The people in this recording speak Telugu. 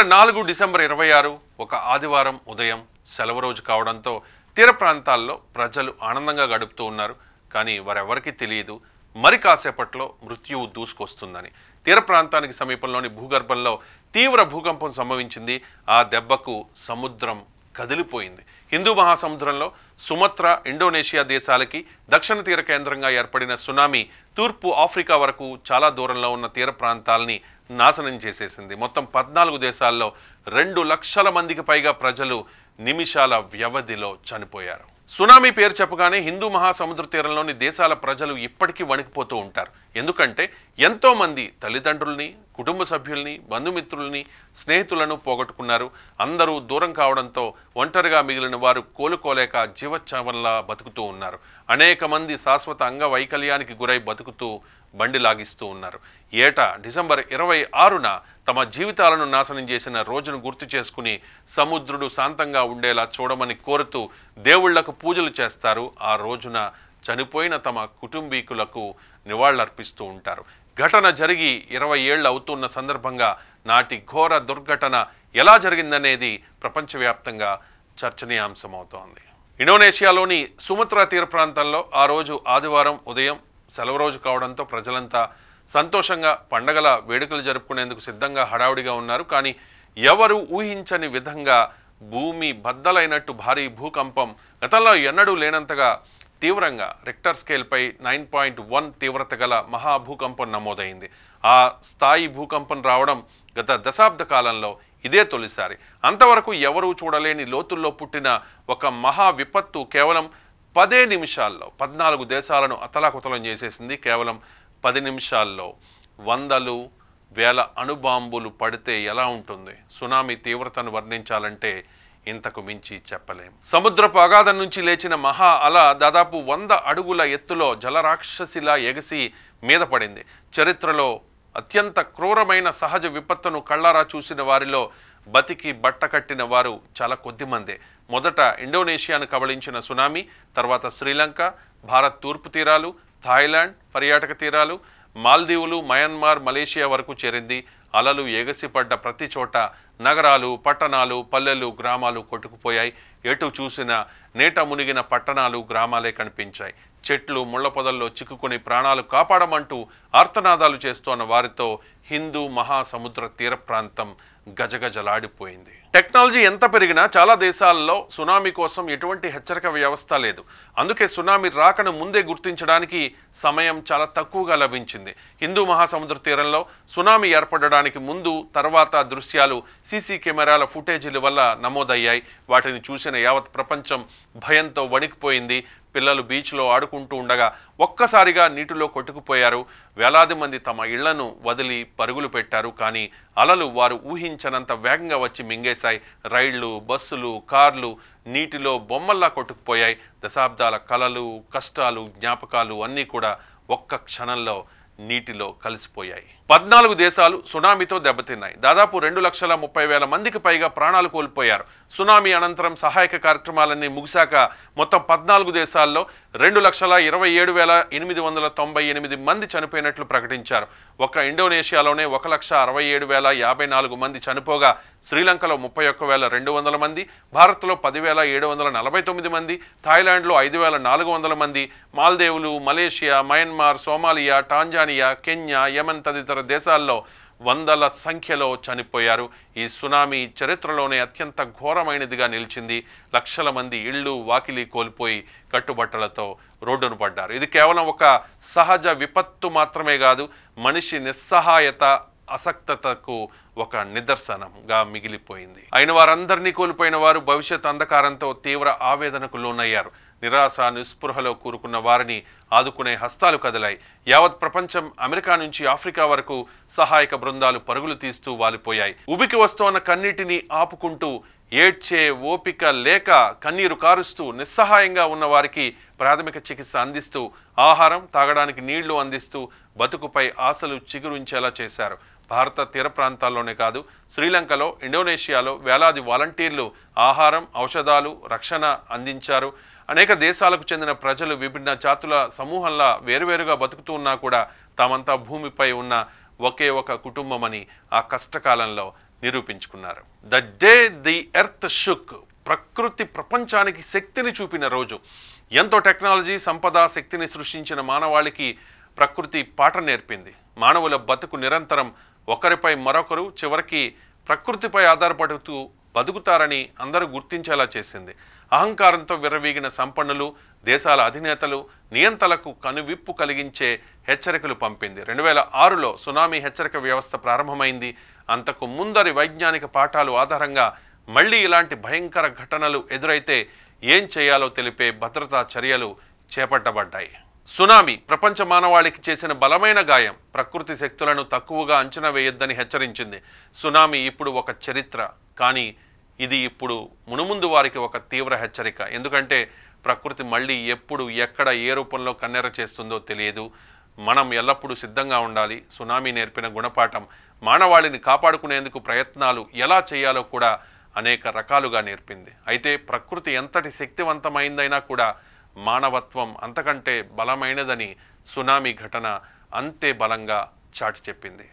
2004 డిసెంబర్ 26 ఒక ఆదివారం ఉదయం సెలవు రోజు కావడంతో తీర ప్రాంతాల్లో ప్రజలు ఆనందంగా గడుపుతూ ఉన్నారు. కానీ వారెవరికీ తెలియదు మరి కాసేపట్లో మృత్యువు దూసుకొస్తుందని. తీర ప్రాంతానికి సమీపంలోని భూగర్భంలో తీవ్ర భూకంపం సంభవించింది. ఆ దెబ్బకు సముద్రం కదిలిపోయింది. హిందూ మహాసముద్రంలో సుమత్రా, ఇండోనేషియా దేశాలకి దక్షిణ తీర కేంద్రంగా ఏర్పడిన సునామీ తూర్పు ఆఫ్రికా వరకు చాలా దూరంలో ఉన్న తీర ప్రాంతాలని నాశనం చేసేసింది. మొత్తం 14 దేశాల్లో 2 లక్షల మందికి పైగా ప్రజలు నిమిషాల వ్యవధిలో చనిపోయారు. సునామీ పేరు చెప్పగానే హిందూ మహాసముద్ర తీరంలోని దేశాల ప్రజలు ఇప్పటికీ వణికిపోతూ ఉంటారు. ఎందుకంటే ఎంతోమంది తల్లిదండ్రుల్ని, కుటుంబ సభ్యుల్ని, బంధుమిత్రుల్ని, స్నేహితులను పోగొట్టుకున్నారు. అందరూ దూరం కావడంతో ఒంటరిగా మిగిలిన వారు కోలుకోలేక జీవచ్ఛవంలా బతుకుతూ ఉన్నారు. అనేక మంది శాశ్వత అంగవైకల్యానికి గురై బతుకుతూ బండి లాగిస్తూ ఉన్నారు. ఏటా డిసెంబర్ 26న తమ జీవితాలను నాశనం చేసిన రోజును గుర్తు చేసుకుని సముద్రుడు శాంతంగా ఉండేలా చూడమని కోరుతూ దేవుళ్లకు పూజలు చేస్తారు. ఆ రోజున చనిపోయిన తమ కుటుంబీకులకు నివాళులర్పిస్తూ ఉంటారు. ఘటన జరిగి 20 ఏళ్ళు అవుతున్న సందర్భంగా నాటి ఘోర దుర్ఘటన ఎలా జరిగిందనేది ప్రపంచవ్యాప్తంగా చర్చనీయాంశమవుతోంది. ఇండోనేషియాలోని సుమత్రా తీర ప్రాంతంలో ఆ రోజు ఆదివారం ఉదయం సెలవు రోజు కావడంతో ప్రజలంతా సంతోషంగా పండగల వేడుకలు జరుపుకునేందుకు సిద్ధంగా హడావుడిగా ఉన్నారు. కానీ ఎవరు ఊహించని విధంగా భూమి బద్దలైనట్టు భారీ భూకంపం గతంలో ఎన్నడూ లేనంతగా తీవ్రంగా రిక్టర్ స్కేల్పై 9.1 తీవ్రత గల మహాభూకంపం నమోదైంది. ఆ స్థాయి భూకంపం రావడం గత దశాబ్ద కాలంలో ఇదే తొలిసారి. అంతవరకు ఎవరూ చూడలేని లోతుల్లో పుట్టిన ఒక మహా విపత్తు కేవలం 10 నిమిషాల్లో 14 దేశాలను అతలాకుతలం చేసేసింది. కేవలం 10 నిమిషాల్లో వందలు వేల అణుబాంబులు పడితే ఎలా ఉంటుంది? సునామీ తీవ్రతను వర్ణించాలంటే ఇంతకు మించి చెప్పలేం. సముద్రపు అగాధం నుంచి లేచిన మహా అల దాదాపు 100 అడుగుల ఎత్తులో జలరాక్షసిలా ఎగసి మీద పడింది. చరిత్రలో అత్యంత క్రూరమైన సహజ విపత్తును కళ్ళారా చూసిన వారిలో బతికి బట్టకట్టిన వారు చాలా కొద్దిమందే. మొదట ఇండోనేషియాను కబళించిన సునామీ, తర్వాత శ్రీలంక, భారత్ తూర్పు తీరాలు, థాయిలాండ్ పర్యాటక తీరాలు, మాల్దీవులు, మయన్మార్, మలేషియా వరకు చేరింది. అలలు ఎగసిపడ్డ ప్రతి చోట నగరాలు, పట్టణాలు, పల్లెలు, గ్రామాలు కొట్టుకుపోయాయి. ఎటు చూసినా నేట మునిగిన పట్టణాలు, గ్రామాలే కనిపించాయి. చెట్లు ముళ్ల పొదల్లో చిక్కుకుని ప్రాణాలు కాపాడమంటూ ఆర్తనాదాలు చేస్తోన్న వారితో హిందూ మహాసముద్ర తీర ప్రాంతం గజగజలాడిపోయింది. టెక్నాలజీ ఎంత పెరిగినా చాలా దేశాల్లో సునామీ కోసం ఎటువంటి హెచ్చరిక వ్యవస్థ లేదు. అందుకే సునామీ రాకను ముందే గుర్తించడానికి సమయం చాలా తక్కువగా లభించింది. హిందూ మహాసముద్ర తీరంలో సునామీ ఏర్పడడానికి ముందు తర్వాత దృశ్యాలు సీసీ కెమెరాల ఫుటేజీల వల్ల నమోదయ్యాయి. వాటిని చూసిన యావత్ ప్రపంచం భయంతో వణికిపోయింది. పిల్లలు బీచ్లో ఆడుకుంటూ ఉండగా ఒక్కసారిగా నీటిలో కొట్టుకుపోయారు. వేలాది మంది తమ ఇళ్లను వదిలి పరుగులు పెట్టారు. కానీ అలలు వారు ఊహించనంత వేగంగా వచ్చి మింగేశాయి. రైళ్లు, బస్సులు, కార్లు నీటిలో బొమ్మల్లా కొట్టుకుపోయాయి. దశాబ్దాల కలలు, కష్టాలు, జ్ఞాపకాలు అన్నీ కూడా ఒక్క క్షణంలో నీటిలో కలిసిపోయాయి. 14 దేశాలు సునామీతో దెబ్బతిన్నాయి. దాదాపు 2,30,000 మందికి పైగా ప్రాణాలు కోల్పోయారు. సునామీ అనంతరం సహాయక కార్యక్రమాలన్నీ ముగిశాక మొత్తం 14 దేశాల్లో 2,27,898 మంది చనిపోయినట్లు ప్రకటించారు. ఒక్క ఇండోనేషియాలోనే 1,67,054 మంది చనిపోగా శ్రీలంకలో 31,200 మంది, భారత్లో 10,749 మంది, థాయిలాండ్లో 5,400 మంది, మాల్దీవులు, Malaysia, Myanmar, Somalia, Tanzania, Kenya, Yemen తదితర దేశాల్లో వందల సంఖ్యలో చనిపోయారు. ఈ సునామీ చరిత్రలోనే అత్యంత ఘోరమైనదిగా నిలిచింది. లక్షల మంది ఇళ్ళు వాకిలి కోల్పోయి కట్టుబట్టలతో రోడ్డును పడ్డారు. ఇది కేవలం ఒక సహజ విపత్తు మాత్రమే కాదు, మనిషి నిస్సహాయత, అసక్తతకు ఒక నిదర్శనంగా మిగిలిపోయింది. అయిన వారందరినీ కోల్పోయిన వారు భవిష్యత్ అంధకారంతో తీవ్ర ఆవేదనకు లోనయ్యారు. నిరాశ, నిస్పృహలో కూరుకున్న వారిని ఆదుకునే హస్తాలు కదిలాయి. యావత్ ప్రపంచం అమెరికా నుంచి ఆఫ్రికా వరకు సహాయక బృందాలు పరుగులు తీస్తూ వాలిపోయాయి. ఉబికి వస్తోన్న కన్నీటిని ఆపుకుంటూ, ఏడ్చే ఓపిక లేక కన్నీరు కారుస్తూ నిస్సహాయంగా ఉన్న వారికి ప్రాథమిక చికిత్స అందిస్తూ, ఆహారం, తాగడానికి నీళ్లు అందిస్తూ బతుకుపై ఆశలు చిగురించేలా చేశారు. భారత తీర ప్రాంతాల్లోనే కాదు, శ్రీలంకలో, ఇండోనేషియాలో వేలాది వాలంటీర్లు ఆహారం, ఔషధాలు, రక్షణ అందించారు. అనేక దేశాలకు చెందిన ప్రజలు విభిన్న జాతుల సమూహంలా వేరువేరుగా బతుకుతూ ఉన్నా కూడా తామంతా భూమిపై ఉన్న ఒకే ఒక కుటుంబమని ఆ కష్టకాలంలో నిరూపించుకున్నారు. The day the earth shook, ప్రకృతి ప్రపంచానికి శక్తిని చూపిన రోజు. ఎంతో టెక్నాలజీ, సంపద, శక్తిని సృష్టించిన మానవాళికి ప్రకృతి పాఠ నేర్పింది. మానవుల బతుకు నిరంతరం ఒకరిపై మరొకరు, చివరికి ప్రకృతిపై ఆధారపడుతూ బతుకుతారని అందరూ గుర్తించేలా చేసింది. అహంకారంతో విర్రవీగిన సంపన్నులు, దేశాల అధినేతలు, నియంతలకు కనువిప్పు కలిగించే హెచ్చరికలు పంపింది. 2006లో సునామీ హెచ్చరిక వ్యవస్థ ప్రారంభమైంది. అంతకు ముందరి వైజ్ఞానిక పాఠాలు ఆధారంగా మళ్లీ ఇలాంటి భయంకర ఘటనలు ఎదురైతే ఏం చేయాలో తెలిపే భద్రతా చర్యలు చేపట్టబడ్డాయి. సునామీ ప్రపంచ మానవాళికి చేసిన బలమైన గాయం. ప్రకృతి శక్తులను తక్కువగా అంచనా వేయొద్దని హెచ్చరించింది. సునామీ ఇప్పుడు ఒక చరిత్ర, కానీ ఇది ఇప్పుడు మునుముందు వారికి ఒక తీవ్ర హెచ్చరిక. ఎందుకంటే ప్రకృతి మళ్ళీ ఎప్పుడు, ఎక్కడ, ఏ రూపంలో కన్నెర చేస్తుందో తెలియదు. మనం ఎల్లప్పుడూ సిద్ధంగా ఉండాలి. సునామీ నేర్పిన గుణపాఠం మానవాళిని కాపాడుకునేందుకు ప్రయత్నాలు ఎలా చేయాలో కూడా అనేక రకాలుగా నేర్పింది. అయితే ప్రకృతి ఎంతటి శక్తివంతమైందైనా కూడా మానవత్వం అంతకంటే బలమైనదని సునామీ ఘటన అంతే బలంగా చాటి చెప్పింది.